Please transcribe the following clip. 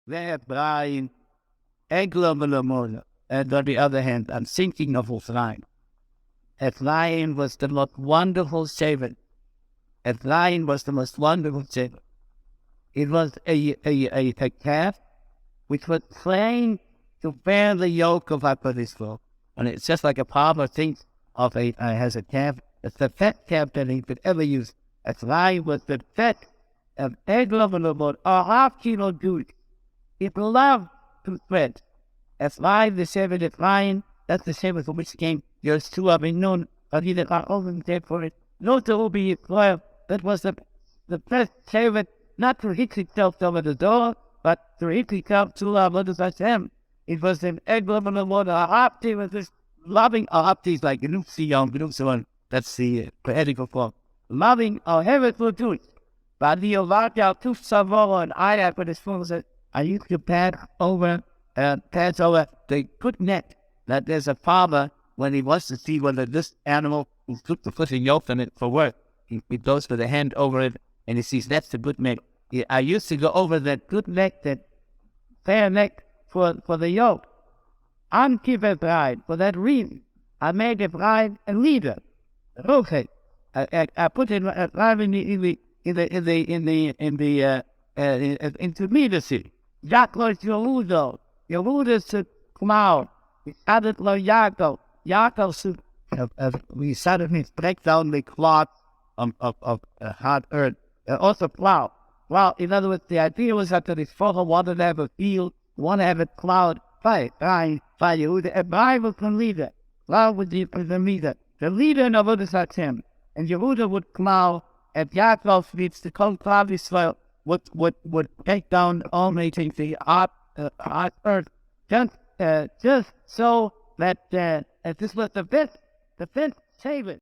Efrayim, Eglo Melamona. And on the other hand, I'm thinking of Efrayim. Efrayim was the most wonderful servant. Efrayim was the most wonderful servant. It was a calf which was trained to bear the yoke of Israel. And it's just like a farmer thinks of has a calf. It's the fat calf that he could ever use. Efrayim was the fat of Eglo Melamona, a half-kilo goose. It loved to spread. Efrayim, the servant Efrayim, that's the servant for which came Yeshua ben Nun, but he did not open there for it. Not to be Israel, that was the best servant, not to hit himself over the door, but to hit himself to our Mother Hashem. It was an Eglo Melamona, Ahapti was this loving, Ahapti is like Gnupsion, that's the poetical form. Loving our heaven will do it. But the Ovadia to Savora and I put his phone said, I used to pass over the good net that there's a farmer when he wants to see whether this animal will put the flipping yoke on it for work. He goes with a hand over it and he sees that's the good neck. I used to go over that good neck, that fair neck for the yoke. I'm keeping Efrayim. For that reason, I made Efrayim a leader. Okay, I put Efrayim into leadership. Yaakov Yehuda. Yehuda should come out. We started like Yaakov. Yaakov should, we started to break down the cloth of hard earth. Also plow. Well, in other words, the idea was that the father wanted to have a field, want to have it plowed by Yehuda. And I was the leader. Plow was the leader. The leader in Avodas Hashem. And Yehuda would plow, and Yaakov needs to come plow the soil. Would take down all making the hard earth, just so that this was the best saving.